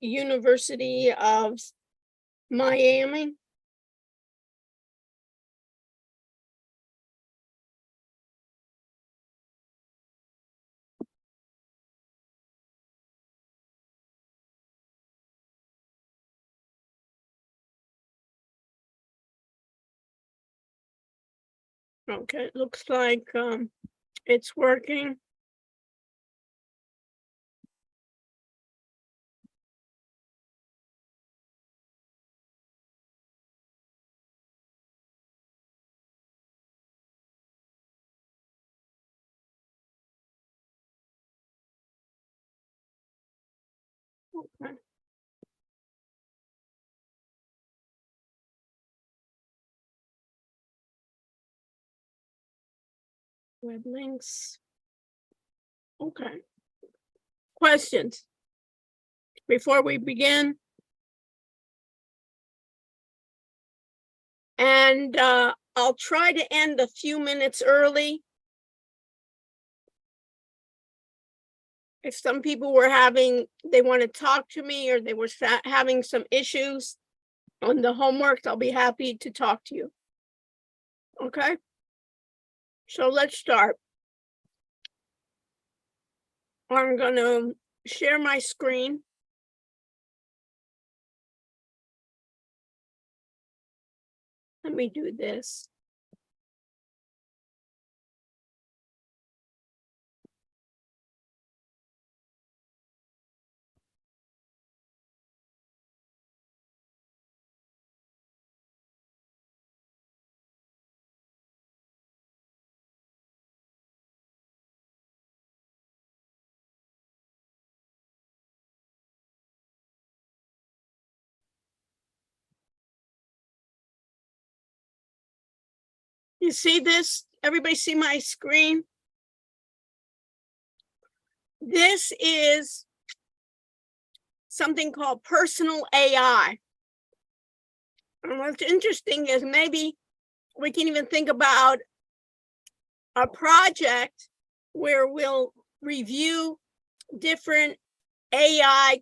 University of Miami. Okay, it looks like it's working. Okay. Web links. Okay. Questions before we begin? And I'll try to end a few minutes early. If some people were they want to talk to me, or they were having some issues on the homework, I'll be happy to talk to you. Okay? So let's start. I'm going to share my screen. Let me do this. You see this? Everybody see my screen? This is something called personal AI. And what's interesting is maybe we can even think about a project where we'll review different AI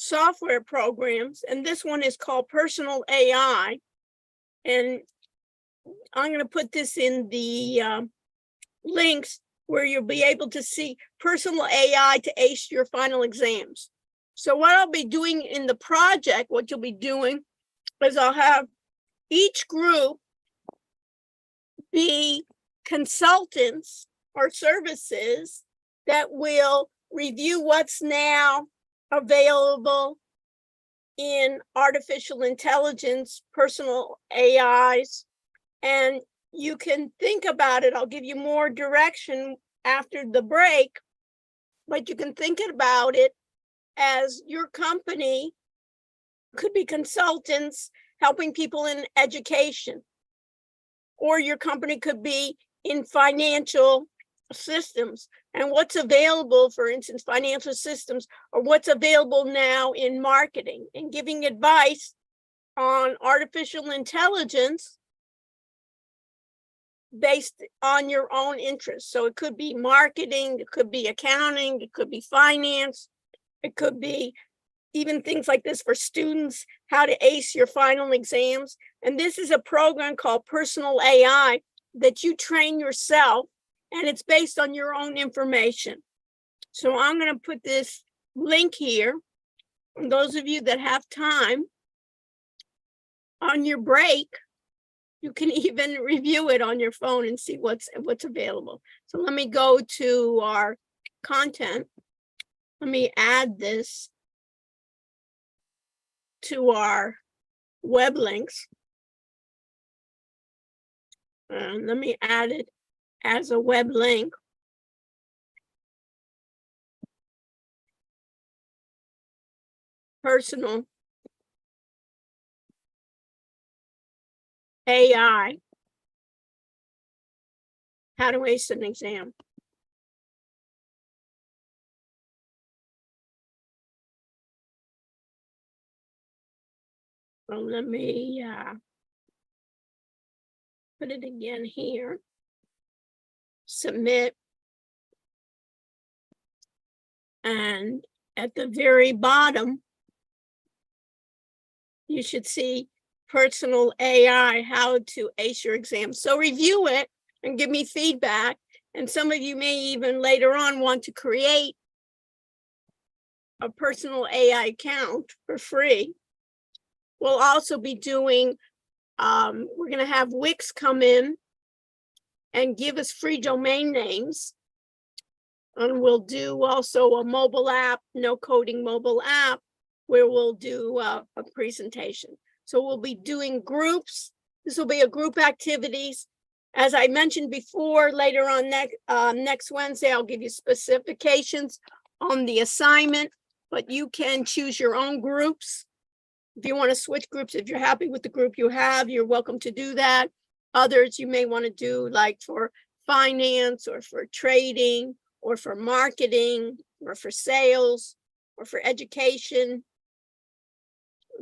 software programs, and this one is called Personal AI. And I'm going to put this in the links where you'll be able to see Personal AI to ace your final exams. So what I'll be doing in the project, what you'll be doing is I'll have each group be consultants or services that will review what's now available in artificial intelligence, personal AIs, and you can think about it. I'll give you more direction after the break, but you can think about it as your company could be consultants helping people in education, or your company could be in financial systems, and what's available, for instance, financial systems, or what's available now in marketing, and giving advice on artificial intelligence based on your own interests. So it could be marketing, it could be accounting, it could be finance, it could be even things like this for students, how to ace your final exams. And this is a program called Personal AI that you train yourself, and it's based on your own information. So I'm going to put this link here. And those of you that have time on your break, you can even review it on your phone and see what's available. So let me go to our content. Let me add this to our web links. And let me add it as a web link. Personal AI, how to ace an exam. So let me put it again here. Submit. And at the very bottom, you should see personal AI, how to ace your exam. So review it and give me feedback. And some of you may even later on want to create a personal AI account for free. We'll also be doing, we're going to have Wix come in and give us free domain names. And we'll do also a mobile app, no coding mobile app, where we'll do a presentation. So we'll be doing groups. This will be a group activities. As I mentioned before, later on next Wednesday, I'll give you specifications on the assignment, but you can choose your own groups. If you want to switch groups, if you're happy with the group you have, you're welcome to do that. Others you may want to do like for finance or for trading or for marketing or for sales or for education,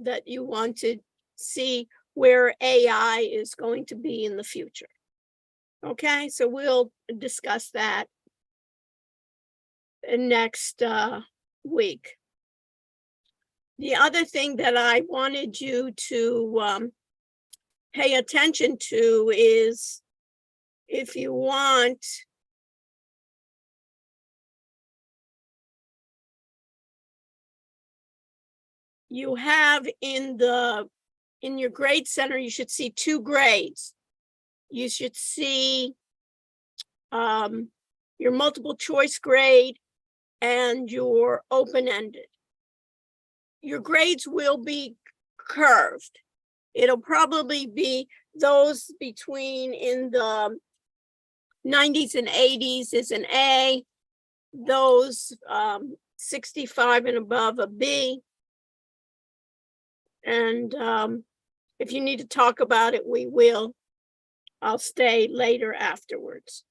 that you want to see where AI is going to be in the future. Okay, so we'll discuss that next week. The other thing that I wanted you to pay attention to is, if you want, you have in your grade center, you should see 2 grades. You should see your multiple choice grade and your open-ended. Your grades will be curved. It'll probably be those between in the 90s and 80s is an A, those 65 and above a B. And if you need to talk about it, we will. I'll stay later afterwards.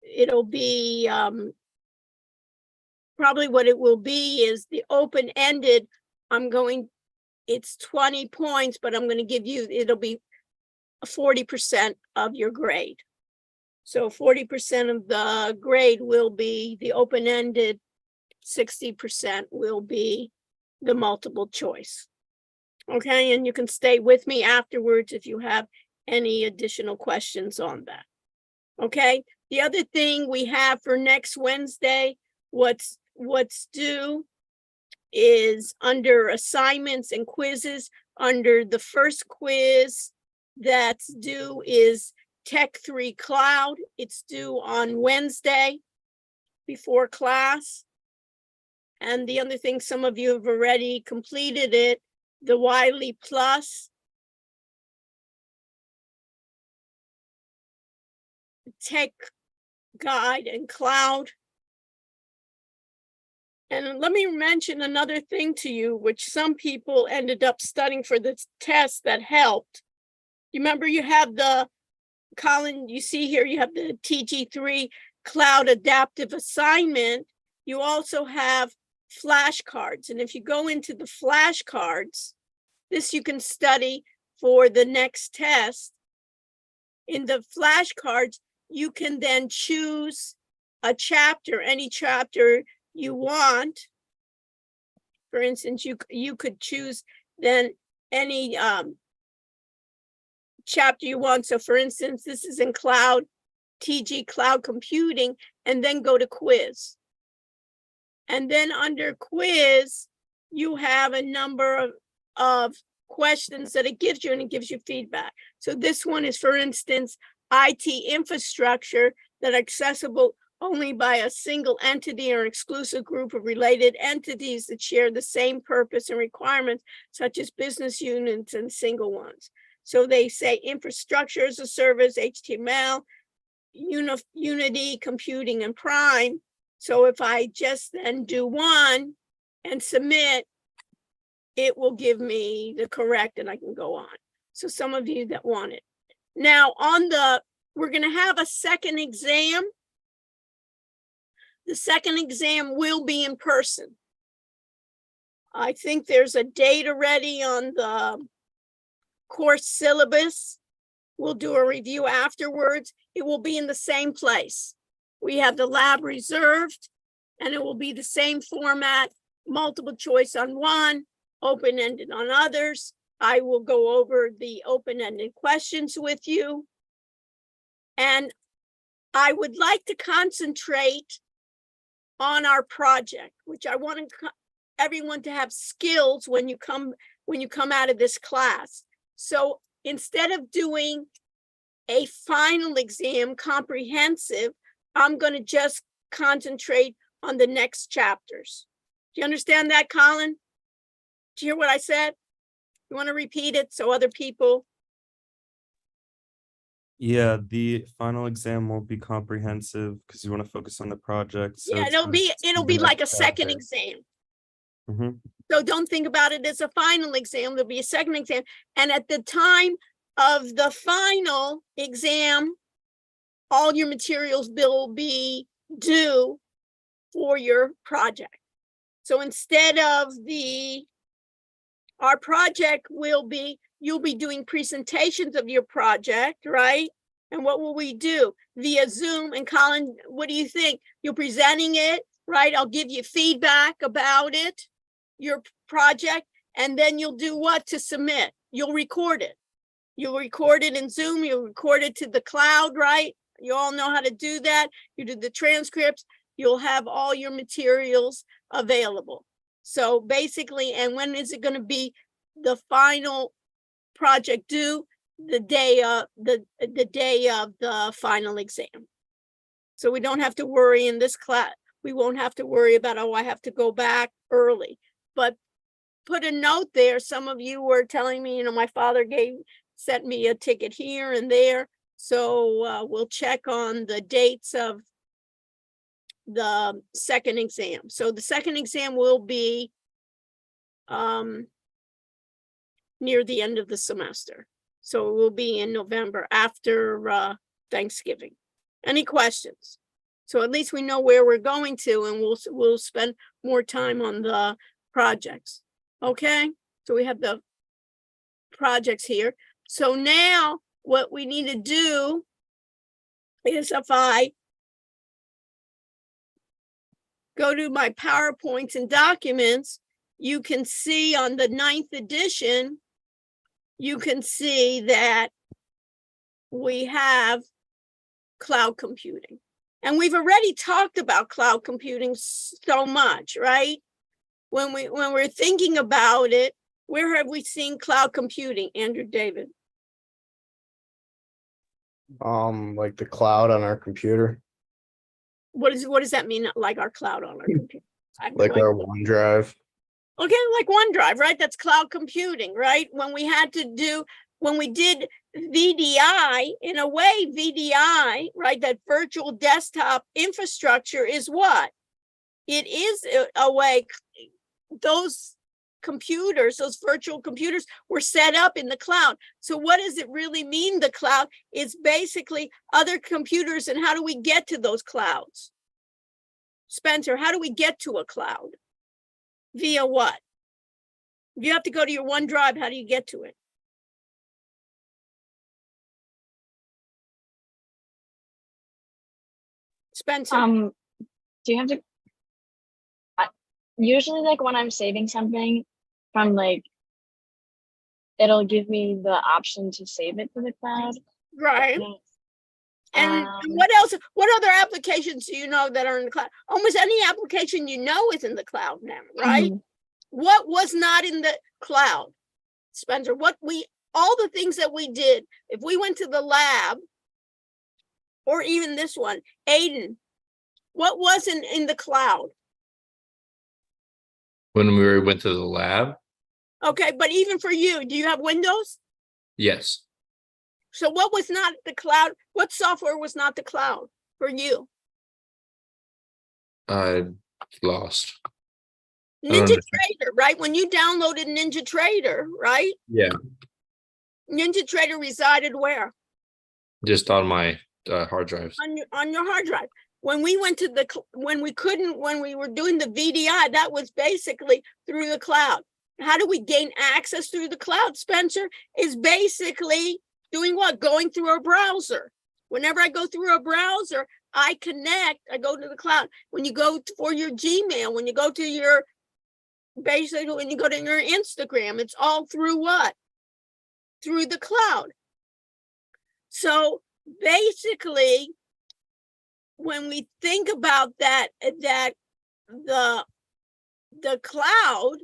It'll be probably what it will be is the open-ended. It's 20 points, but I'm going to give you, it'll be 40% of your grade. So 40% of the grade will be the open-ended, 60% will be the multiple choice. Okay, and you can stay with me afterwards if you have any additional questions on that. Okay, the other thing we have for next Wednesday, what's due is under assignments and quizzes. Under the first quiz that's due is Tech 3 Cloud. It's due on Wednesday before class. And the other thing, some of you have already completed it, the Wiley Plus Tech Guide and Cloud. And let me mention another thing to you, which some people ended up studying for this test that helped. You remember you have the, Colin, you see here, you have the TG3 Cloud Adaptive Assignment. You also have flashcards. And if you go into the flashcards, this you can study for the next test. In the flashcards, you can then choose a chapter, any chapter you want. For instance, you could choose then any chapter you want. So for instance, this is in Cloud, TG Cloud Computing, and then go to Quiz. And then under Quiz, you have a number of questions that it gives you, and it gives you feedback. So this one is, for instance, IT infrastructure that are accessible only by a single entity or exclusive group of related entities that share the same purpose and requirements, such as business units and single ones. So they say infrastructure as a service, HTML, Unity, computing, and Prime. So if I just then do one and submit, it will give me the correct and I can go on. So some of you that want it. Now we're going to have a second exam. The second exam will be in person. I think there's a date already on the course syllabus. We'll do a review afterwards. It will be in the same place. We have the lab reserved, and it will be the same format, multiple choice on one, open-ended on others. I will go over the open-ended questions with you. And I would like to concentrate on our project, which I want everyone to have skills when you come out of this class. So instead of doing a final exam comprehensive, I'm going to just concentrate on the next chapters. Do you understand that, Colin? Do you hear what I said? You want to repeat it so other people? Yeah, the final exam won't be comprehensive because you want to focus on the project. So yeah, it'll be like a second exam. Mm-hmm. So don't think about it as a final exam. There'll be a second exam. And at the time of the final exam, all your materials will be due for your project. So instead of our project will be, you'll be doing presentations of your project, right? And what will we do? Via Zoom. And Colin, what do you think? You're presenting it, right? I'll give you feedback about it, your project, and then you'll do what to submit? You'll record it. You'll record it in Zoom, you'll record it to the cloud, right? You all know how to do that. You do the transcripts, you'll have all your materials available. So basically, and when is it going to be the final project due? The day of the final exam. So we don't have to worry in this class. We won't have to worry about, oh, I have to go back early. But put a note there. Some of you were telling me, you know, my father sent me a ticket here and there. So we'll check on the dates of the second exam. So the second exam will be near the end of the semester. So it will be in November after Thanksgiving. Any questions? So at least we know where we're going to, and we'll spend more time on the projects. Okay, so we have the projects here. So now what we need to do is, if I go to my PowerPoints and documents, you can see on the 9th edition, you can see that we have cloud computing. And we've already talked about cloud computing so much, right? When we're thinking about it, where have we seen cloud computing, Andrew David? Like the cloud on our computer. What does that mean, like our cloud on our computer? Like our OneDrive. Okay, like OneDrive, right? That's cloud computing, right? When we did VDI, in a way, VDI, right? That virtual desktop infrastructure is what? It is a way, those computers, those virtual computers were set up in the cloud. So what does it really mean, the cloud? It's basically other computers, and how do we get to those clouds? Spencer, how do we get to a cloud? Via what? You have to go to your OneDrive. How do you get to it? Spencer. Do you have to? Usually, like when I'm saving something from it'll give me the option to save it to the cloud. Right. And what else? What other applications do you know that are in the cloud? Almost any application you know is in the cloud now, right? Mm-hmm. What was not in the cloud, Spencer? All the things that we did, if we went to the lab, or even this one, Aiden, what wasn't in the cloud? When we went to the lab? Okay, but even for you, do you have Windows? Yes. So what was not the cloud? What software was not the cloud for you? Lost. Ninja Trader, right? When you downloaded Ninja Trader, right? Yeah. Ninja Trader resided where? Just on my hard drives. On your hard drive. When we went to when we were doing the VDI, that was basically through the cloud. How do we gain access through the cloud, Spencer? Is basically doing what? Going through a browser. Whenever I go through a browser, I connect, I go to the cloud. When you go for your Gmail, when you go to your, basically when you go to your Instagram, it's all through what? Through the cloud. So basically, when we think about that the cloud,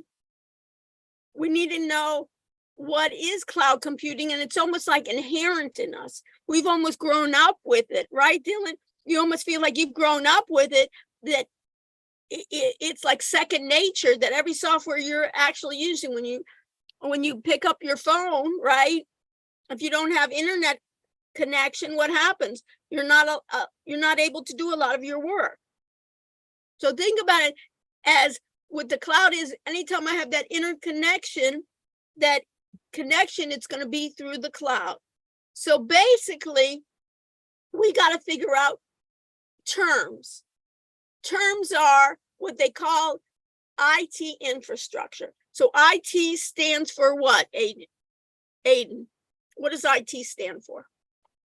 we need to know what is cloud computing, and it's almost like inherent in us. We've almost grown up with it, right, Dylan? You almost feel like you've grown up with it, that it's like second nature, that every software you're actually using when you pick up your phone, right? If you don't have internet connection, what happens? You're not able to do a lot of your work. So think about it as what the cloud is. Anytime I have that interconnection, that connection, it's going to be through the cloud. So basically, we got to figure out terms. Terms are what they call IT infrastructure. So IT stands for what, Aiden? What does IT stand for?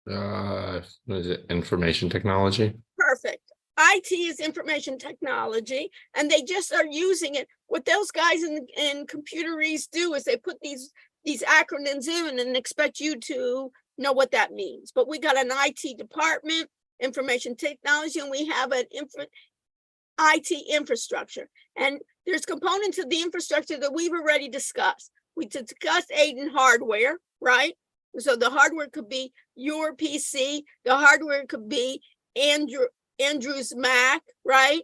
What is it? Information technology. Perfect. IT is information technology, and they just are using it. What those guys in computeries do is they put these acronyms in and expect you to know what that means. But we got an IT department, information technology, and we have an IT infrastructure. And there's components of the infrastructure that we've already discussed. We discussed Aiden hardware, right? So the hardware could be your PC. The hardware could be Andrew's Mac, right?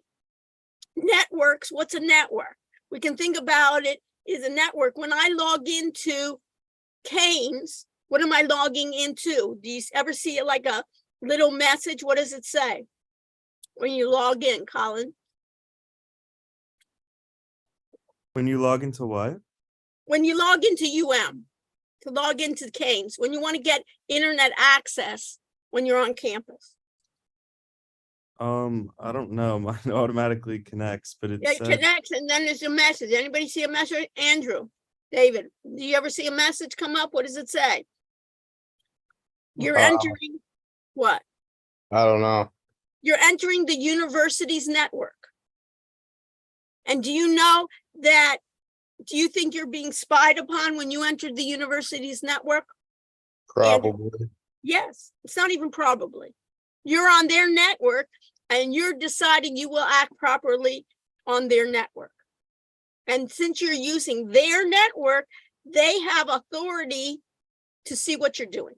Networks, what's a network? We can think about it as a network. When I log into Canes, what am I logging into? Do you ever see it like a little message? What does it say when you log in, Colin? When you log into what? When you log into to log into Canes, when you want to get internet access when you're on campus. I don't know. Mine automatically connects, but it Yeah, it said, connects, and then there's a message. Anybody see a message? Andrew, David, do you ever see a message come up? What does it say? You're entering what? I don't know. You're entering the university's network. And do you know that, do you think you're being spied upon when you entered the university's network? Probably. Yes, it's not even probably. You're on their network and you're deciding you will act properly on their network. And since you're using their network, they have authority to see what you're doing.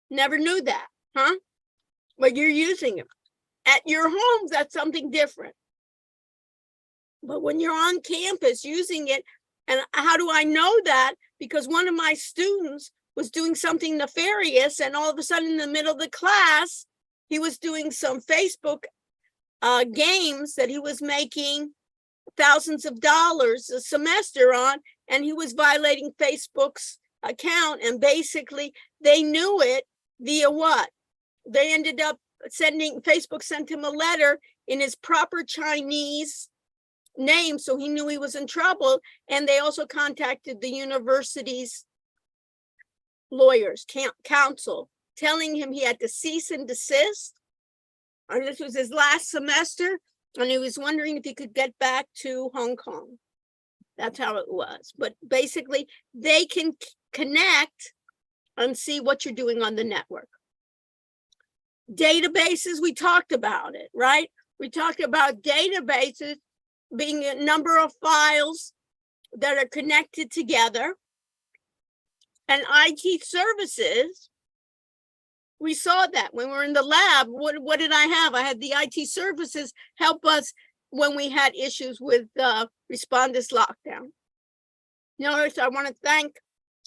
Never knew that, huh? But you're using them. At your homes, that's something different. But when you're on campus using it, and how do I know that? Because one of my students was doing something nefarious, and all of a sudden in the middle of the class, he was doing some Facebook games that he was making thousands of dollars a semester on, and he was violating Facebook's account. And basically they knew it via what? They ended up Facebook sent him a letter in his proper Chinese name, so he knew he was in trouble. And they also contacted the university's lawyers, counsel, telling him he had to cease and desist. And this was his last semester, and he was wondering if he could get back to Hong Kong. That's how it was. But basically, they can connect and see what you're doing on the network. Databases, we talked about it, right? We talked about databases being a number of files that are connected together. And IT services, we saw that when we were in the lab. What did I have? I had the IT services help us when we had issues with respond this lockdown. Notice I want to thank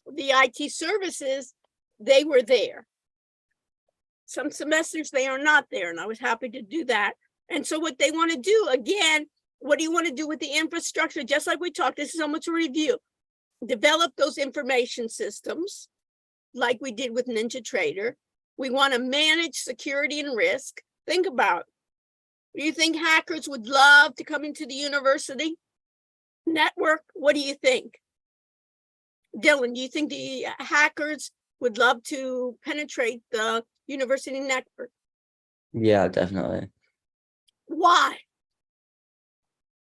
the IT services. They were there. Some semesters they are not there, and I was happy to do that. And so what they want to do, again, what do you want to do with the infrastructure? Just like we talked, this is almost a review. Develop those information systems like we did with NinjaTrader. We want to manage security and risk. Think about it. Do you think hackers would love to come into the university network? What do you think? Dylan, do you think the hackers would love to penetrate the University network. Yeah, definitely. Why?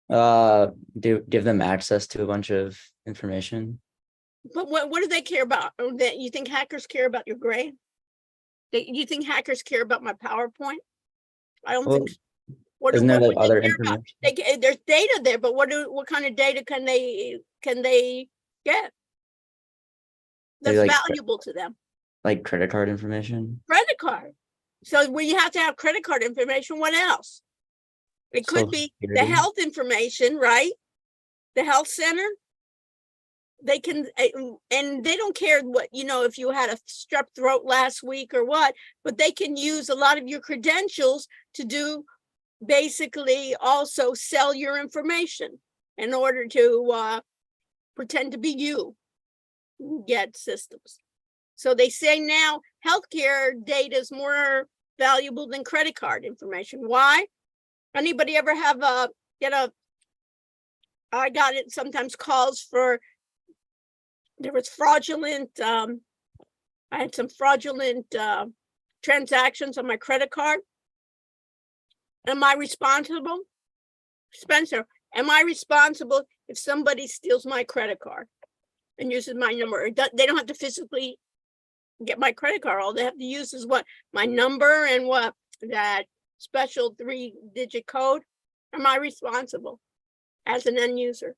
Give them access to a bunch of information. But what do they care about? Oh, that you think hackers care about your grade? You think hackers care about my PowerPoint? I don't Well, think so. What isn't there would like they other care about? information? There's data there, but what kind of data can they get? That's Maybe valuable to them. like credit card information. Credit card. So when you have to have credit card information, what else? It could Social be the Security. health information, right? The health center. They can, and they don't care what, if you had a strep throat last week or what, but they can use a lot of your credentials to do basically also sell your information in order to pretend to be you. Get systems. So they say now healthcare data is more valuable than credit card information. Why? Anybody ever have I got it sometimes calls for, there was fraudulent, I had some fraudulent transactions on my credit card. Am I responsible? Spencer, am I responsible if somebody steals my credit card and uses my number? They don't have to physically get my credit card. All they have to use is what? My number and what? That special 3-digit code. Am I responsible as an end user?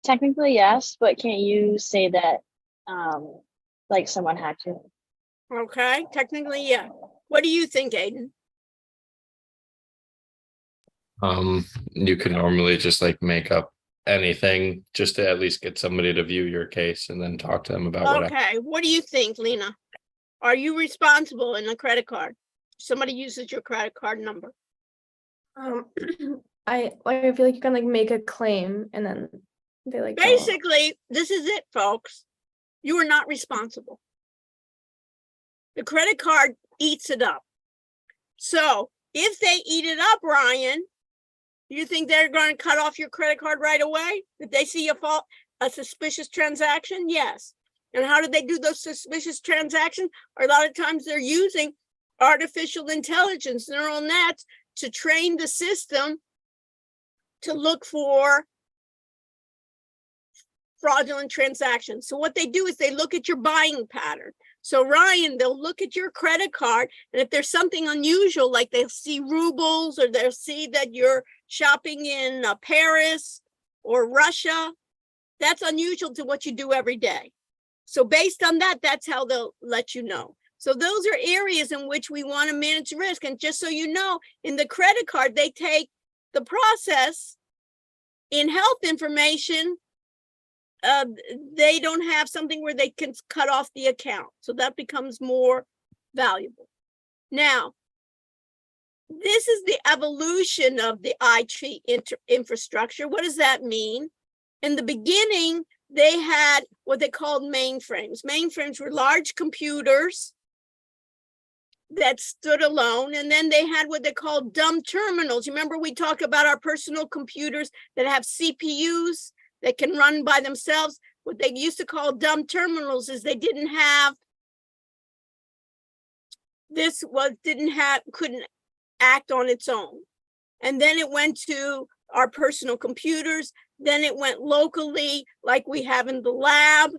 Technically, yes, but can't you say that, like someone hacked you? Okay, technically, yeah. What do you think, Aiden? You can normally just like make up anything just to at least get somebody to view your case and then talk to them about what happened. Okay, what do you think, Lena? Are you responsible in a credit card? Somebody uses your credit card number. I feel like you can like make a claim and then they like go. Basically, this is it, folks. You are not responsible. The credit card eats it up. So if they eat it up, Ryan, you think they're going to cut off your credit card right away? If they see a suspicious transaction? Yes. And how do they do those suspicious transactions? Or a lot of times they're using artificial intelligence, neural nets, to train the system to look for fraudulent transactions. So what they do is they look at your buying pattern. So Ryan, they'll look at your credit card, and if there's something unusual, like they'll see rubles, or they'll see that you're shopping in Paris or Russia, that's unusual to what you do every day. So based on that, that's how they'll let you know. So those are areas in which we want to manage risk. And just so you know, in the credit card, they take the process. In health information, they don't have something where they can cut off the account. So that becomes more valuable. Now, this is the evolution of the IT infrastructure. What does that mean? In the beginning, they had what they called mainframes. Mainframes were large computers that stood alone. And then they had what they called dumb terminals. You remember we talked about our personal computers that have CPUs that can run by themselves. What they used to call dumb terminals is they didn't have, couldn't act on its own. And then it went to our personal computers. Then it went locally, like we have in the lab,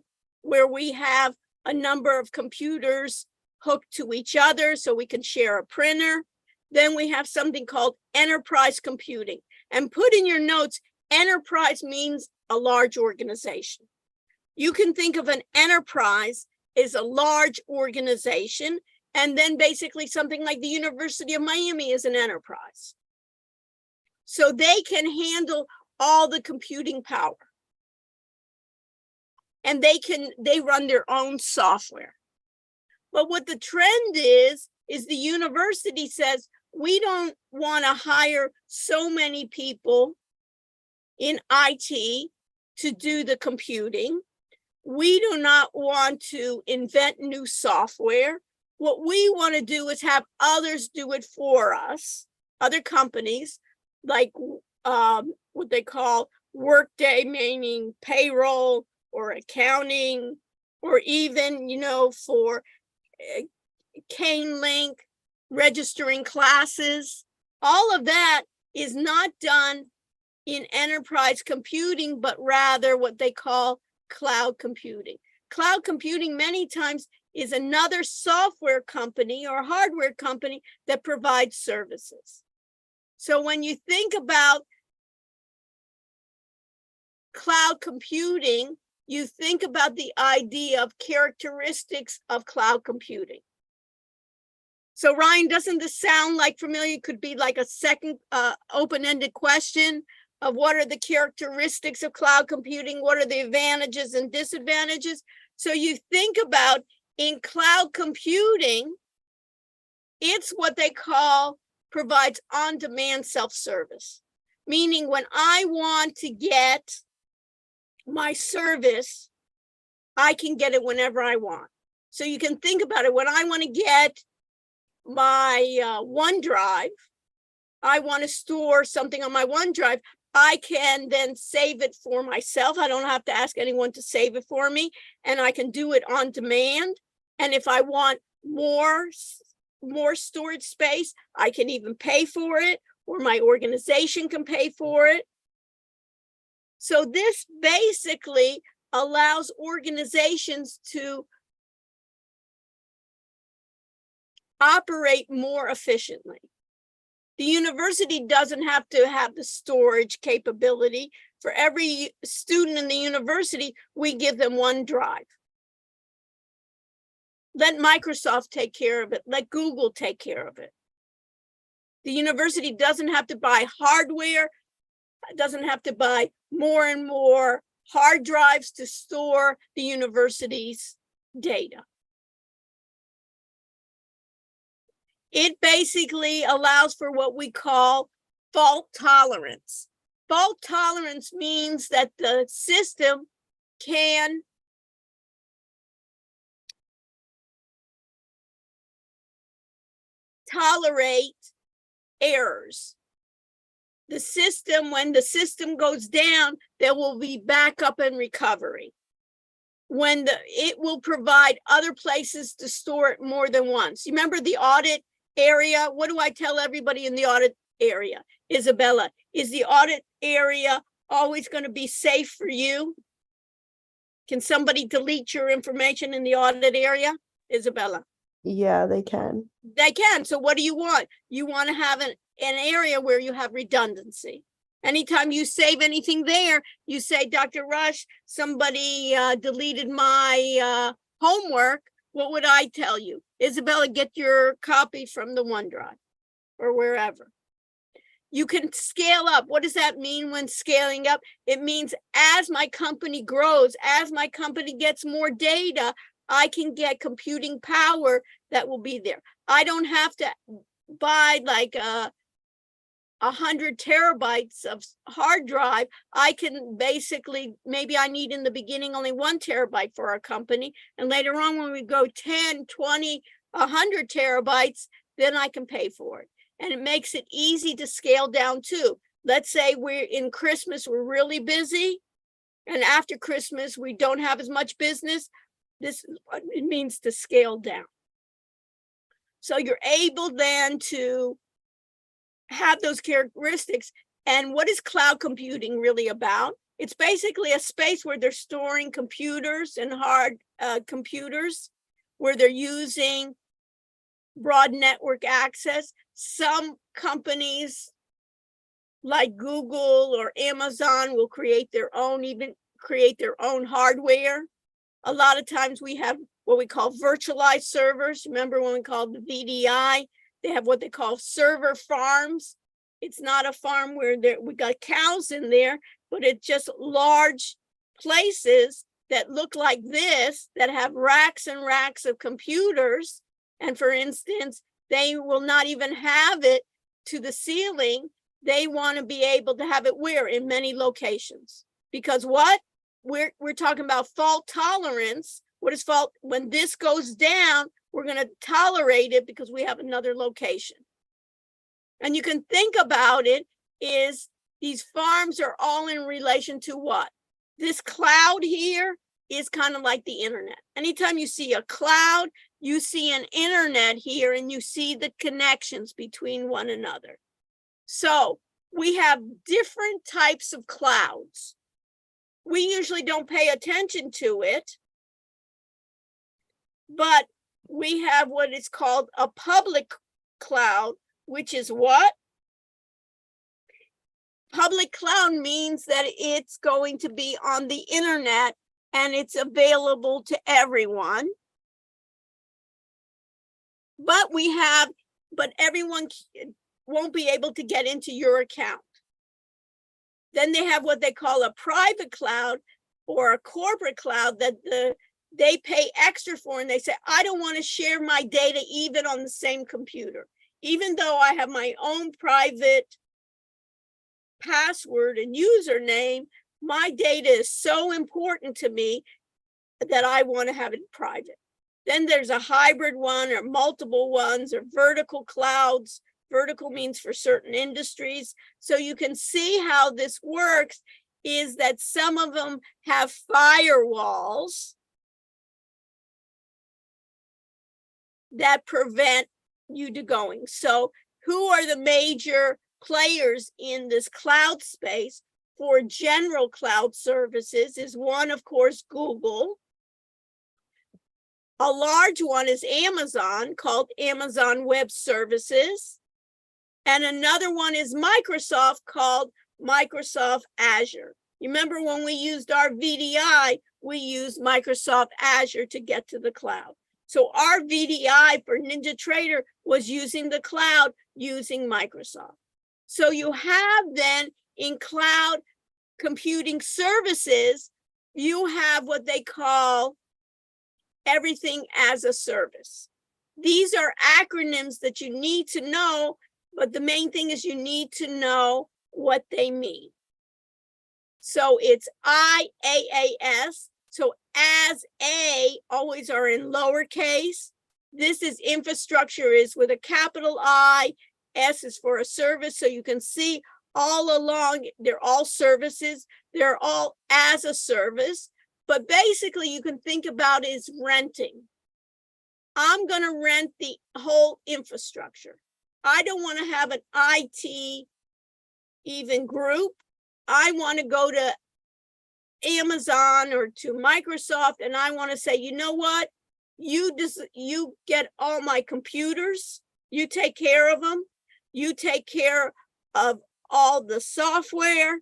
where we have a number of computers hooked to each other so we can share a printer. Then we have something called enterprise computing. And put in your notes, enterprise means a large organization. You can think of an enterprise as a large organization, and then basically something like the University of Miami is an enterprise. So they can handle all the computing power. And they run their own software. But what the trend is the university says, we don't want to hire so many people in IT to do the computing. We do not want to invent new software. What we want to do is have others do it for us, other companies, like what they call Workday, meaning payroll or accounting, or even, for Cane Link, registering classes. All of that is not done in enterprise computing, but rather what they call cloud computing. Cloud computing many times is another software company or hardware company that provides services. So when you think about cloud computing, you think about the idea of characteristics of cloud computing. So Ryan, doesn't this sound like familiar? It could be like a second open-ended question of what are the characteristics of cloud computing? What are the advantages and disadvantages? So you think about in cloud computing, it's what they call provides on-demand self-service, meaning when I want to get my service, I can get it whenever I want. So you can think about it. When I want to get my OneDrive, I want to store something on my OneDrive, I can then save it for myself. I don't have to ask anyone to save it for me, and I can do it on demand. And if I want more storage space, I can even pay for it, or my organization can pay for it. So this basically allows organizations to operate more efficiently. The university doesn't have to have the storage capability. For every student in the university, we give them OneDrive. Let Microsoft take care of it. Let Google take care of it. The university doesn't have to buy hardware, doesn't have to buy more and more hard drives to store the university's data. It basically allows for what we call fault tolerance. Fault tolerance means that the system can tolerate errors. The system, when the goes down, there will be backup and recovery. It will provide other places to store it more than once. You remember the audit area? What do I tell everybody in the audit area? Isabella, is the audit area always going to be safe for you? Can somebody delete your information in the audit area? Isabella? Yeah, they can. They can. So what do you want? You want to have an area where you have redundancy. Anytime you save anything there, you say, Dr. Rush, somebody deleted my homework. What would I tell you? Isabella, get your copy from the OneDrive or wherever. You can scale up. What does that mean when scaling up? It means as my company grows, as my company gets more data, I can get computing power that will be there. I don't have to buy like 100 terabytes of hard drive. I can basically, maybe I need in the beginning only 1 terabyte for our company. And later on, when we go 10, 20, 100 terabytes, then I can pay for it. And it makes it easy to scale down too. Let's say we're in Christmas, we're really busy. And after Christmas, we don't have as much business. This is what it means to scale down. So you're able then to have those characteristics. And what is cloud computing really about? It's basically a space where they're storing computers and hard computers, where they're using broad network access. Some companies like Google or Amazon will create their own, even create their own hardware. A lot of times we have what we call virtualized servers. Remember when we called the VDI? They have what they call server farms. It's not a farm where we got cows in there, but it's just large places that look like this, that have racks and racks of computers. And for instance, they will not even have it to the ceiling. They want to be able to have it where? In many locations. Because what? We're talking about fault tolerance. What is fault? When this goes down, we're going to tolerate it because we have another location. And you can think about it is these farms are all in relation to what? This cloud here is kind of like the internet. Anytime you see a cloud, you see an internet here and you see the connections between one another. So we have different types of clouds. We usually don't pay attention to it, but we have what is called a public cloud, which is what? Public cloud means that it's going to be on the internet and it's available to everyone. But everyone won't be able to get into your account. Then they have what they call a private cloud or a corporate cloud that they pay extra for, and they say, I don't want to share my data even on the same computer. Even though I have my own private password and username, my data is so important to me that I want to have it private. Then there's a hybrid one or multiple ones or vertical clouds. Vertical means for certain industries. So you can see how this works is that some of them have firewalls that prevent you to going. So who are the major players in this cloud space for general cloud services? Is one, of course, Google. A large one is Amazon, called Amazon Web Services. And another one is Microsoft, called Microsoft Azure. You remember when we used our VDI, we used Microsoft Azure to get to the cloud. So our VDI for NinjaTrader was using the cloud, using Microsoft. So you have then in cloud computing services, you have what they call everything as a service. These are acronyms that you need to know, but the main thing is you need to know what they mean. So it's IaaS. So as A always are in lowercase. This is infrastructure is with a capital I. S is for a service. So you can see all along, they're all services. They're all as a service. But basically you can think about it as renting. I'm going to rent the whole infrastructure. I don't want to have an IT even group. I want to go to Amazon or to Microsoft and I want to say, you know what? You get all my computers. You take care of them. You take care of all the software.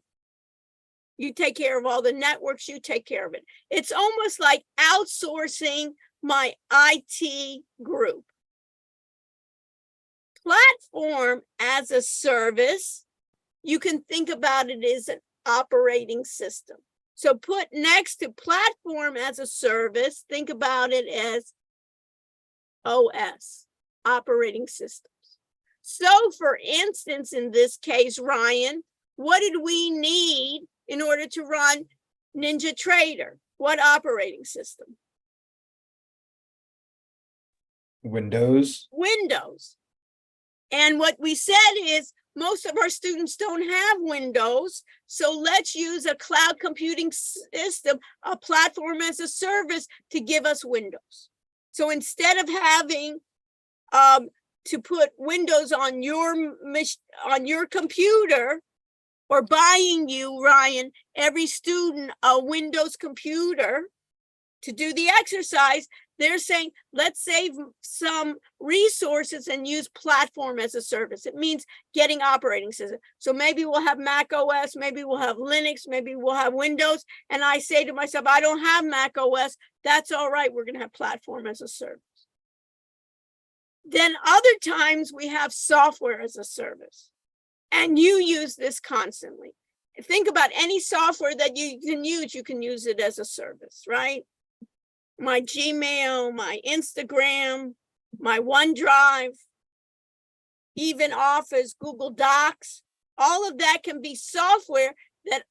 You take care of all the networks. You take care of it. It's almost like outsourcing my IT group. Platform as a service, you can think about it as an operating system. So put next to platform as a service, think about it as OS, operating systems. So for instance, in this case, Ryan, what did we need in order to run NinjaTrader? What operating system? Windows. Windows. And what we said is most of our students don't have Windows, so let's use a cloud computing system, a platform as a service to give us Windows. So instead of having to put Windows on your computer or buying you, Ryan, every student a Windows computer to do the exercise, they're saying, let's save some resources and use platform as a service. It means getting operating system. So maybe we'll have Mac OS, maybe we'll have Linux, maybe we'll have Windows. And I say to myself, I don't have Mac OS. That's all right. We're going to have platform as a service. Then other times we have software as a service. And you use this constantly. Think about any software that you can use it as a service, right? My Gmail, my Instagram, my OneDrive, even Office, Google Docs, all of that can be software that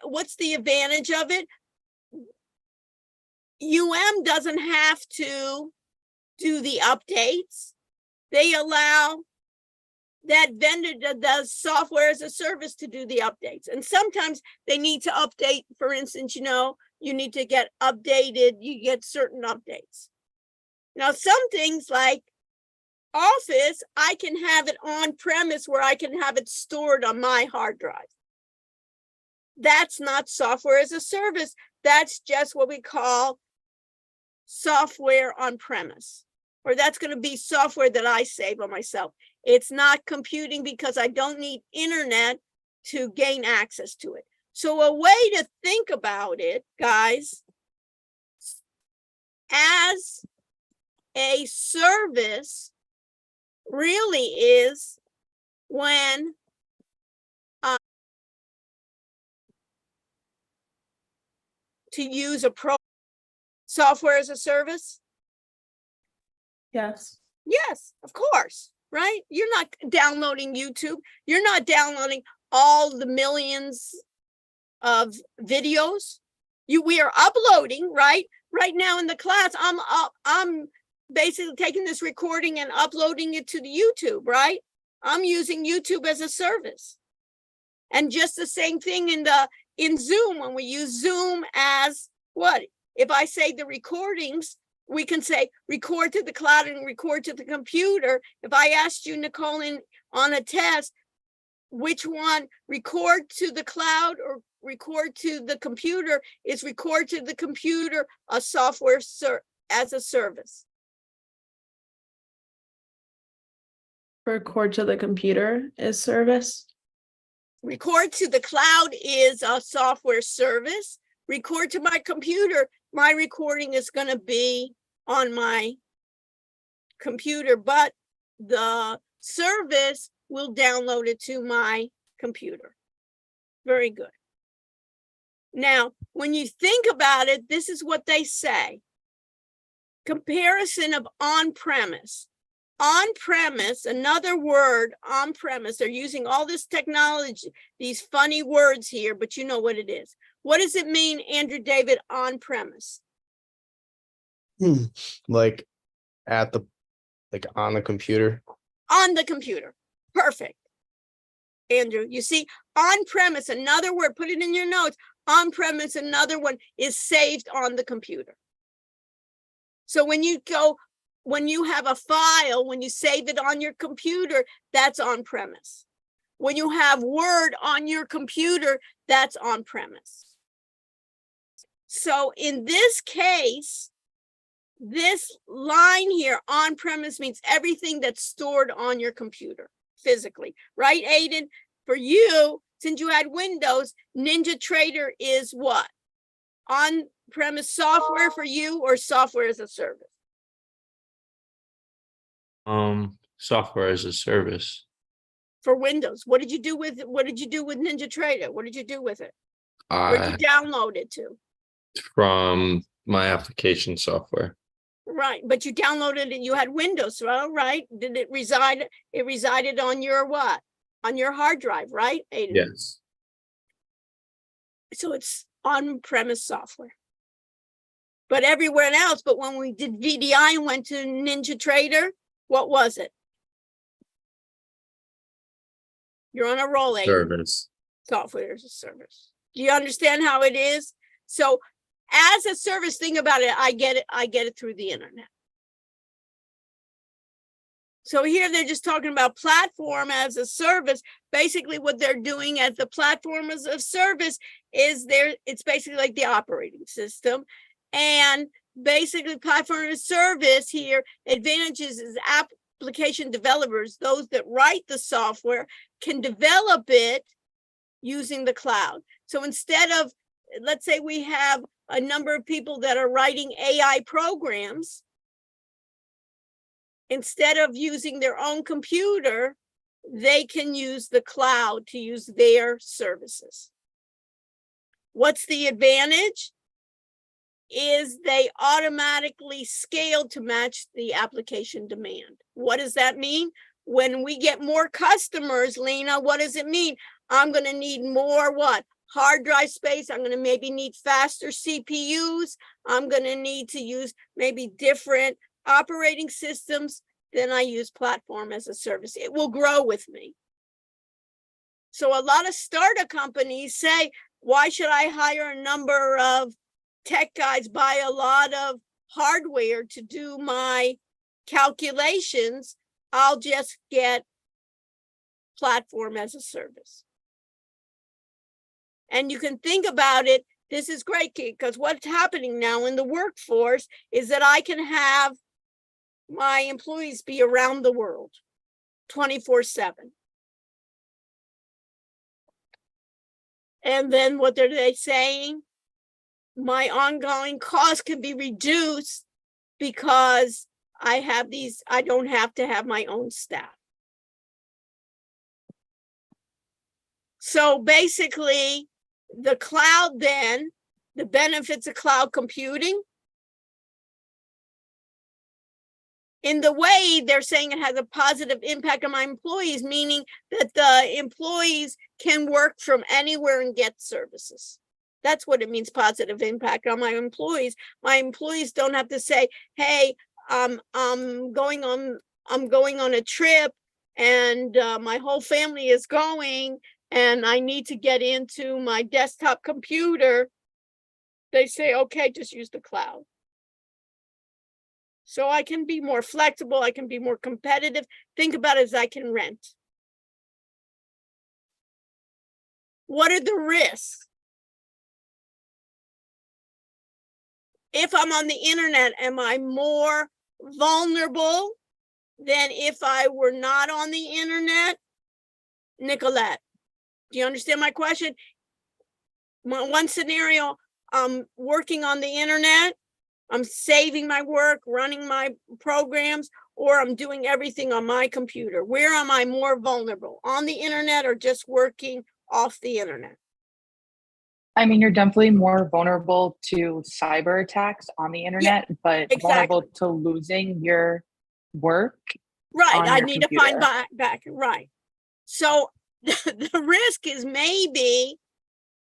what's the advantage of it? Doesn't have to do the updates. They allow that vendor that does software as a service to do the updates. And sometimes they need to update, for instance, you need to get updated, you get certain updates. Now, some things like Office, I can have it on premise where I can have it stored on my hard drive. That's not software as a service. That's just what we call software on premise, or that's going to be software that I save on myself. It's not computing because I don't need internet to gain access to it. So a way to think about it, guys, as a service really is when to use a software as a service. Yes. Yes, of course, right? You're not downloading YouTube. You're not downloading all the millions of videos. We are uploading, right? Right now in the class, I'm basically taking this recording and uploading it to the YouTube, right? I'm using YouTube as a service. And just the same thing in Zoom, when we use Zoom as what? If I say the recordings, we can say record to the cloud and record to the computer. If I asked you, Nicole, on a test, which one, record to the cloud or record to the computer, is record to the computer a software as a service? Record to the computer is service. Record to the cloud is a software service. Record to my computer, my recording is going to be on my computer, but the service will download it to my computer. Very good. Now, when you think about it, this is what they say. Comparison of on-premise. On-premise, another word, on-premise, they're using all this technology, these funny words here, but you know what it is. What does it mean, Andrew David, on-premise? Like on the computer. On the computer. Perfect. Andrew, you see, on-premise, another word, put it in your notes. On-premise, another one, is saved on the computer. So when you have a file, when you save it on your computer, that's on-premise. When you have Word on your computer, that's on-premise. So in this case, this line here, on-premise, means everything that's stored on your computer physically, right, Aiden? For you, since you had Windows, NinjaTrader is what? On-premise software for you, or software as a service? Software as a service. For Windows. What did you do with NinjaTrader? What did you do with it? Where'd you download it to? From my application software. Right, but you downloaded it, you had Windows, right? Did it reside? It resided on your what? On your hard drive, right, Aiden? Yes. So it's on-premise software. But everywhere else, but when we did VDI and went to NinjaTrader, what was it? You're on a roll, Aiden. Service. Software as a service. Do you understand how it is? So as a service, think about it. I get it through the internet. So here they're just talking about platform as a service. Basically what they're doing as the platform as a service is it's basically like the operating system. And basically platform as a service here, advantages is application developers, those that write the software, can develop it using the cloud. So instead of, let's say we have a number of people that are writing AI programs, instead of using their own computer, they can use the cloud to use their services. What's the advantage? Is they automatically scale to match the application demand. What does that mean? When we get more customers, Lena, what does it mean? I'm going to need more what? Hard drive space. I'm going to maybe need faster CPUs. I'm going to need to use maybe different operating systems. Then I use platform as a service. It will grow with me. So a lot of startup companies say, why should I hire a number of tech guys, buy a lot of hardware to do my calculations, I'll just get platform as a service. And you can think about it, this is great, because what's happening now in the workforce is that I can have my employees be around the world 24/7. And then what are they saying? My ongoing costs can be reduced because I don't have to have my own staff. So basically, the cloud then, the benefits of cloud computing, in the way they're saying it has a positive impact on my employees, meaning that the employees can work from anywhere and get services. That's what it means, positive impact on my employees. My employees don't have to say, hey, I'm going on a trip and my whole family is going and I need to get into my desktop computer. They say, okay, just use the cloud. So I can be more flexible, I can be more competitive. Think about it as I can rent. What are the risks? If I'm on the internet, am I more vulnerable than if I were not on the internet? Nicolette, do you understand my question? One scenario, I'm working on the internet, I'm saving my work, running my programs, or I'm doing everything on my computer. Where am I more vulnerable? On the internet or just working off the internet? I mean, you're definitely more vulnerable to cyber attacks on the internet, but vulnerable to losing your work. Right, I your need computer. to find back, right. So the risk is maybe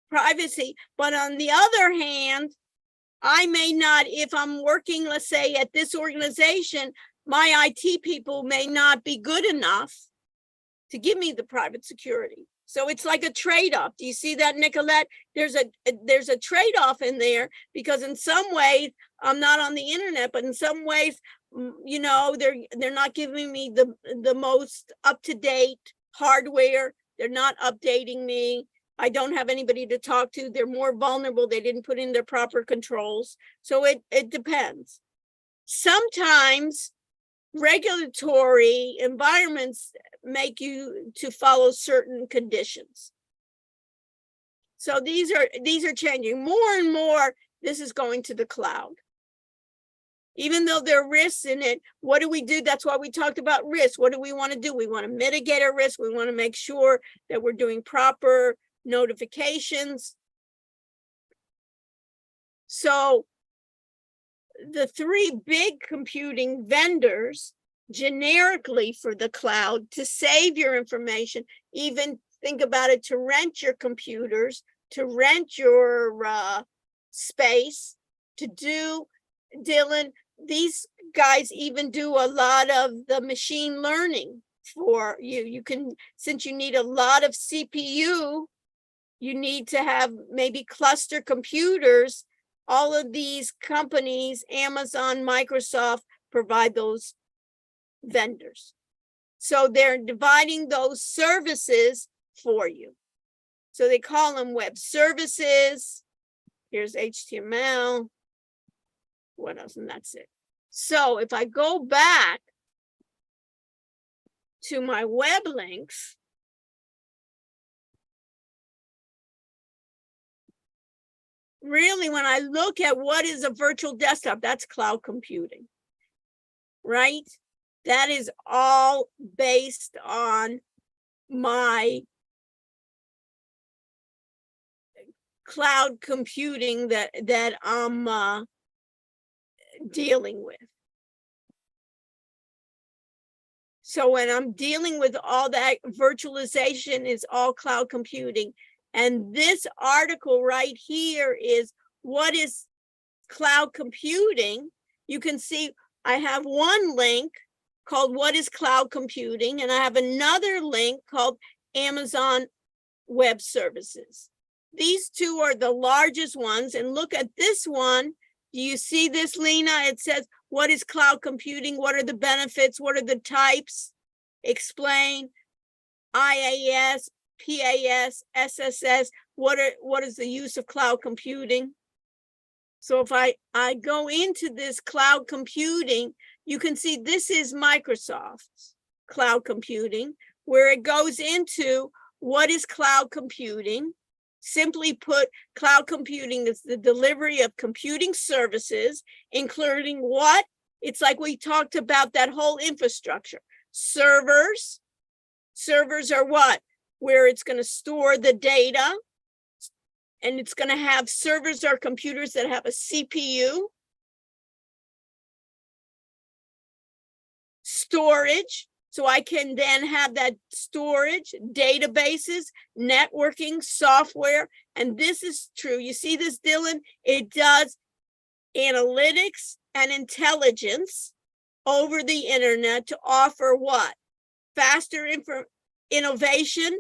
privacy, but on the other hand, I may not, if I'm working, let's say at this organization, my IT people may not be good enough to give me the private security. So it's like a trade-off. Do you see that, Nicolette? There's a trade-off in there because in some ways I'm not on the internet, but in some ways, you know, they're not giving me the most up-to-date hardware. They're not updating me. I don't have anybody to talk to. They're more vulnerable. They didn't put in their proper controls. So it depends. Sometimes regulatory environments make you to follow certain conditions. So these are changing more and more. This is going to the cloud. Even though there are risks in it, what do we do? That's why we talked about risk. What do we want to do? We want to mitigate our risk. We want to make sure that we're doing proper notifications. So the three big computing vendors generically for the cloud to save your information, even think about it, to rent your computers, to rent your space, to do, Dylan, these guys even do a lot of the machine learning for you. You can, since you need a lot of CPU, you need to have maybe cluster computers. All of these companies, Amazon, Microsoft, provide those vendors. So they're dividing those services for you. So they call them web services. Here's HTML. What else? And that's it. So if I go back to my web links, really, when I look at what is a virtual desktop, that's cloud computing, right? That is all based on my cloud computing that I'm dealing with. So when I'm dealing with all that, virtualization is all cloud computing. And this article right here is what is cloud computing. You can see I have one link called What is Cloud Computing? And I have another link called Amazon Web Services. These two are the largest ones. And look at this one. Do you see this, Lena? It says, what is cloud computing? What are the benefits? What are the types? Explain. IaaS, PaaS, SSS. What is the use of cloud computing? So if I go into this cloud computing, you can see this is Microsoft's cloud computing, where it goes into what is cloud computing. Simply put, cloud computing is the delivery of computing services, including what? It's like we talked about that whole infrastructure. Servers. Servers are what? Where it's going to store the data. And it's going to have servers or computers that have a CPU. Storage. So I can then have that storage, databases, networking, software. And this is true. You see this, Dylan? It does analytics and intelligence over the internet to offer what? Faster innovation,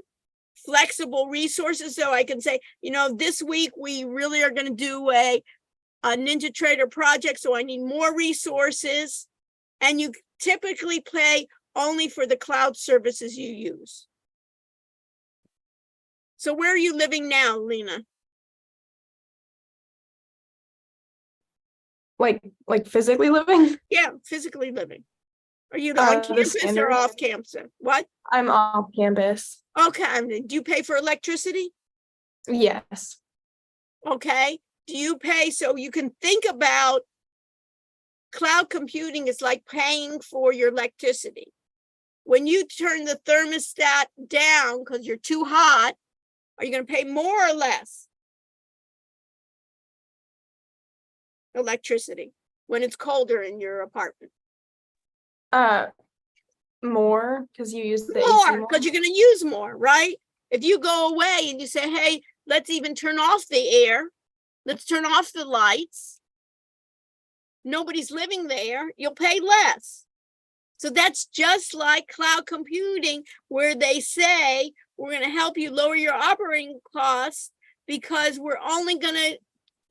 flexible resources. So I can say, you know, this week we really are going to do a NinjaTrader project. So I need more resources. And you typically pay only for the cloud services you use. So where are you living now, Lena? Like physically living? Yeah, physically living. Are you The on campus standard- or off campus? What? I'm off campus. Okay. Do you pay for electricity? Yes. Okay. Do you pay? So you can think about cloud computing is like paying for your electricity. When you turn the thermostat down because you're too hot, are you going to pay more or less electricity when it's colder in your apartment? More because you use the AC More because you're going to use more, right? If you go away and you say, hey, let's even turn off the air, let's turn off the lights, nobody's living there, you'll pay less. So that's just like cloud computing, where they say, we're going to help you lower your operating costs because you're only going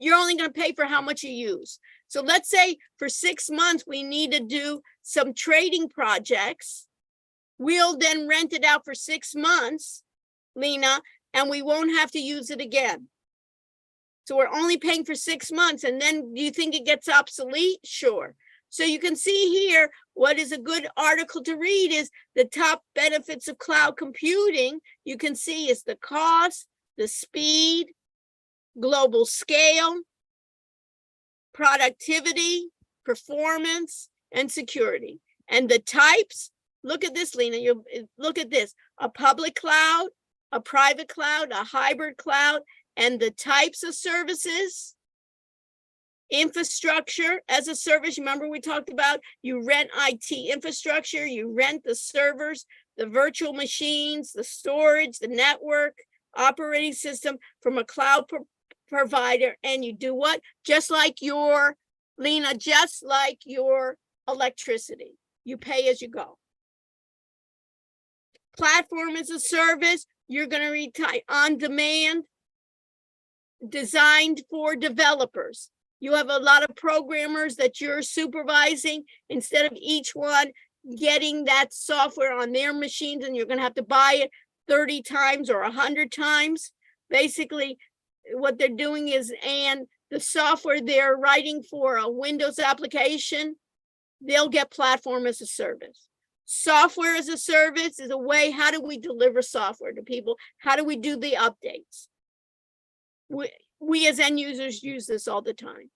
to pay for how much you use. So let's say for 6 months, we need to do some trading projects. We'll then rent it out for 6 months, Lena, and we won't have to use it again. So we're only paying for 6 months. And then do you think it gets obsolete? Sure. So you can see here, what is a good article to read is the top benefits of cloud computing. You can see is the cost, the speed, global scale, productivity, performance, and security. And the types, look at this, Lena, you look at this, a public cloud, a private cloud, a hybrid cloud, and the types of services. Infrastructure as a service. Remember we talked about you rent IT infrastructure, you rent the servers, the virtual machines, the storage, the network, operating system from a cloud provider, and you do what? Just like your, Lena, just like your electricity. You pay as you go. Platform as a service, you're going to retire on demand, designed for developers. You have a lot of programmers that you're supervising. Instead of each one getting that software on their machines, and you're going to have to buy it 30 times or 100 times. Basically, what they're doing is, and the software they're writing for a Windows application, they'll get platform as a service. Software as a service is a way, how do we deliver software to people? How do we do the updates? We as end users use this all the time.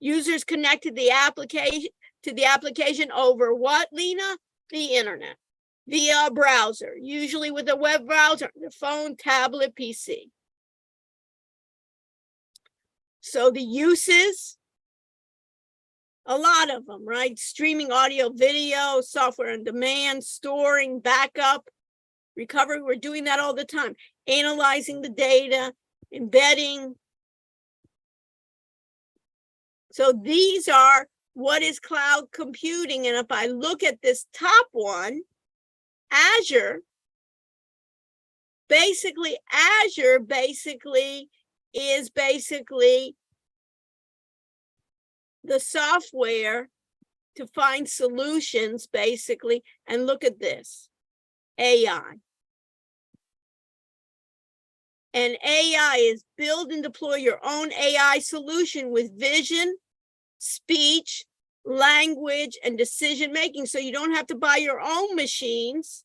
Users connect to the application over what, Lena? The internet, via a browser, usually with a web browser, the phone, tablet, PC. So the uses, a lot of them, right? Streaming audio, video, software on demand, storing, backup, recovery. We're doing that all the time. Analyzing the data, embedding. So these are what is cloud computing. And if I look at this top one, Azure basically is the software to find solutions, basically, and look at this, AI. And AI is build and deploy your own AI solution with vision, speech, language, and decision-making. So you don't have to buy your own machines.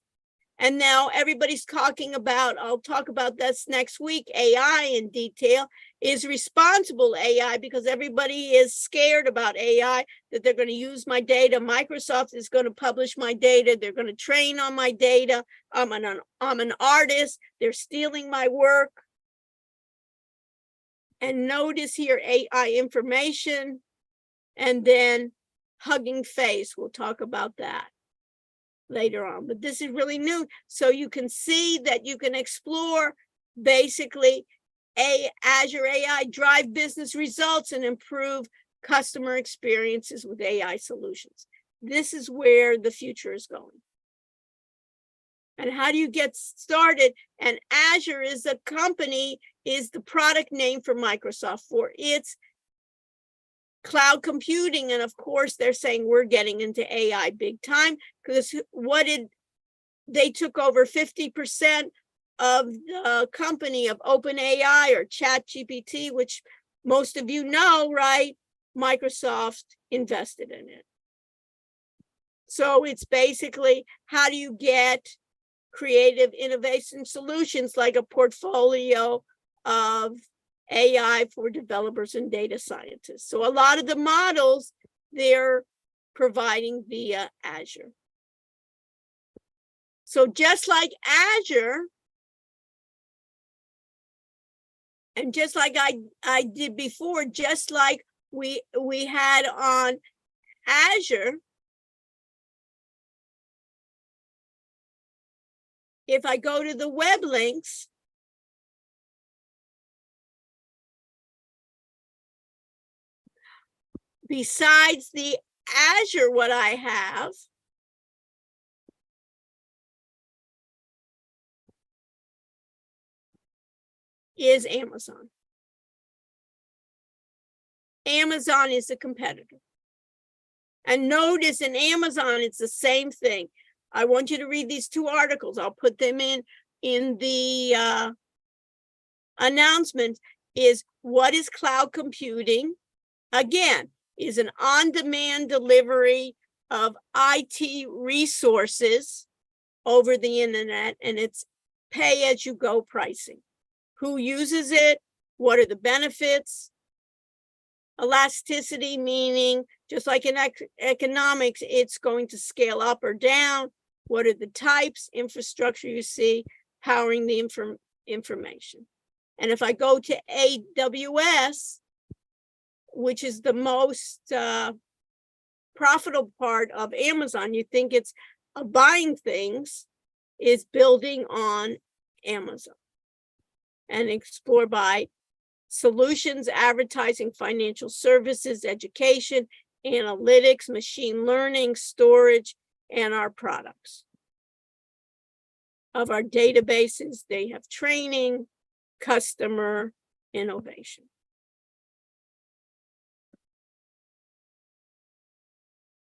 And now everybody's talking about, I'll talk about this next week, AI in detail, is responsible AI, because everybody is scared about AI, that they're going to use my data. Microsoft is going to publish my data. They're going to train on my data. I'm an artist. They're stealing my work. And notice here, AI information, and then Hugging Face. We'll talk about that later on, but this is really new. So you can see that you can explore basically Azure AI, drive business results, and improve customer experiences with AI solutions. This is where the future is going. And how do you get started? And Azure is a company, is the product name for Microsoft for its cloud computing. And of course, they're saying we're getting into AI big time, because they took over 50% of the company of OpenAI or ChatGPT, which most of you know, right? Microsoft invested in it. So it's basically, how do you get creative innovation solutions like a portfolio of AI for developers and data scientists? So a lot of the models they're providing via Azure. So just like Azure, and just like I did before, just like we had on Azure, if I go to the web links, besides the Azure, what I have is Amazon. Amazon is a competitor. And notice in Amazon, it's the same thing. I want you to read these two articles. I'll put them in the announcement. Is what is cloud computing? Again, is an on-demand delivery of IT resources over the internet, and it's pay-as-you-go pricing. Who uses it? What are the benefits? Elasticity, meaning just like in economics, it's going to scale up or down. What are the types? Infrastructure you see powering the information. And if I go to AWS, which is the most profitable part of Amazon, you think it's buying things, is building on Amazon. And explore by solutions, advertising, financial services, education, analytics, machine learning, storage, and our products. Of our databases, they have training, customer innovation.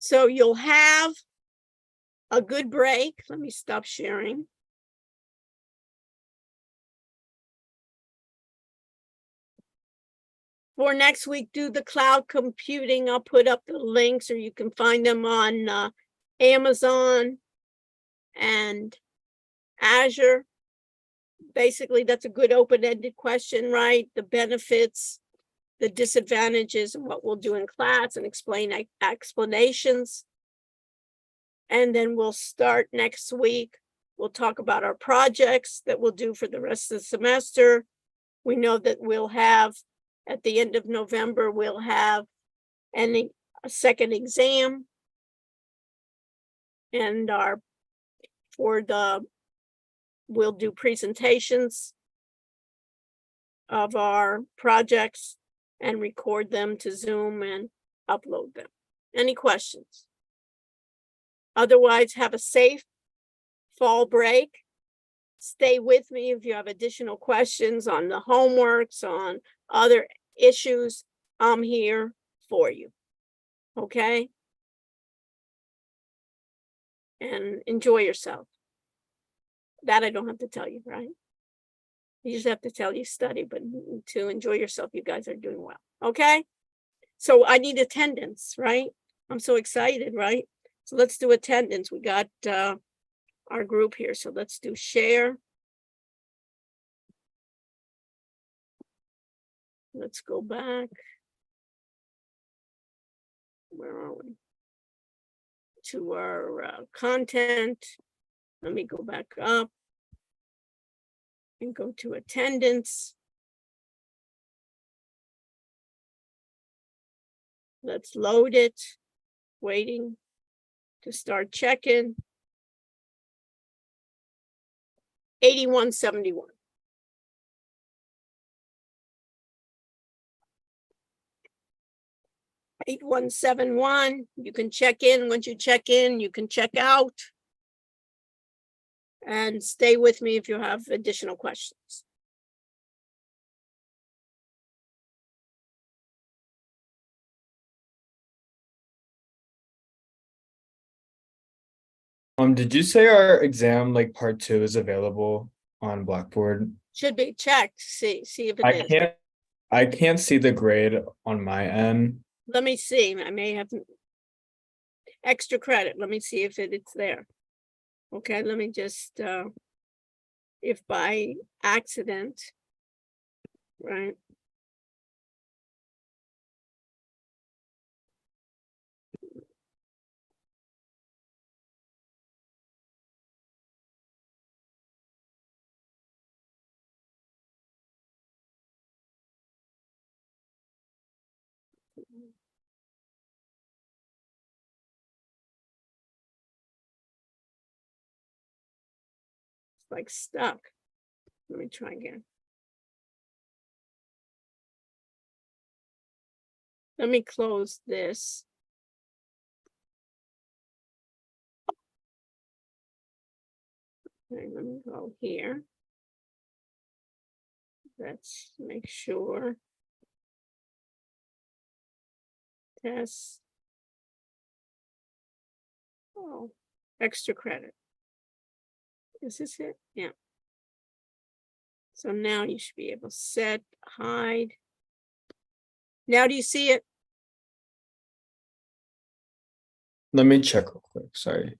So you'll have a good break. Let me stop sharing. For next week, do the cloud computing. I'll put up the links, or you can find them on Amazon and Azure. Basically, that's a good open-ended question, right? The benefits, the disadvantages, and what we'll do in class, and explain explanations. And then we'll start next week. We'll talk about our projects that we'll do for the rest of the semester. We know that we'll have, at the end of November, we'll have a second exam. And we'll do presentations of our projects and record them to Zoom and upload them. Any questions? Otherwise, have a safe fall break. Stay with me if you have additional questions on the homeworks, on other issues. I'm here for you. Okay? And enjoy yourself. That I don't have to tell you, right? You just have to tell you study, but to enjoy yourself, you guys are doing well. Okay? So I need attendance, right? I'm so excited, right? So let's do attendance. We got our group here. So let's do share. Let's go back. Where are we? To our content. Let me go back up and go to attendance. Let's load it. Waiting to start checking. 8171. (8171). You can check in. Once you check in, you can check out. And stay with me if you have additional questions. Did you say our exam, like part 2, is available on Blackboard? Should be checked. See if it is. I can't see the grade on my end. Let me see. I may have extra credit. Let me see if it's there. Okay, let me just if by accident, right? It's like stuck. Let me try again. Let me close this. Okay, let me go here. Let's make sure. Test. Oh, extra credit. Is this it? Yeah. So now you should be able to set, hide. Now do you see it? Let me check real quick. Sorry.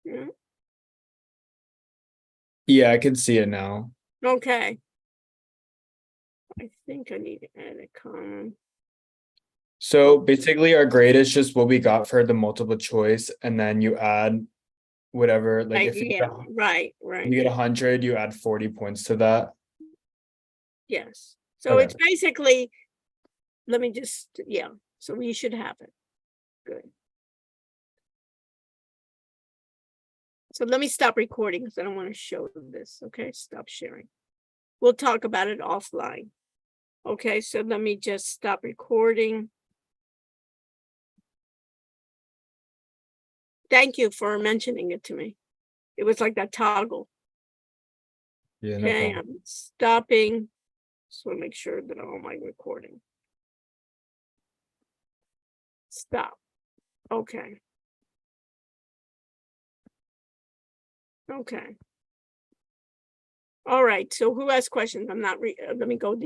Yeah. Yeah, I can see it now. Okay. I think I need to add a column. So basically, our grade is just what we got for the multiple choice, and then you add whatever. Like if you Yeah, get, right. you get 100, you add 40 points to that. Yes. So Okay. it's basically, let me just, yeah. So we should have it. Good. So let me stop recording because I don't want to show this. Okay, stop sharing. We'll talk about it offline. Okay, so let me just stop recording. Thank you for mentioning it to me. It was like that toggle. Yeah, no Okay, problem. I'm stopping. Just want to make sure that all my recording. Stop. Okay. Okay. All right, so who has questions? I'm not let me go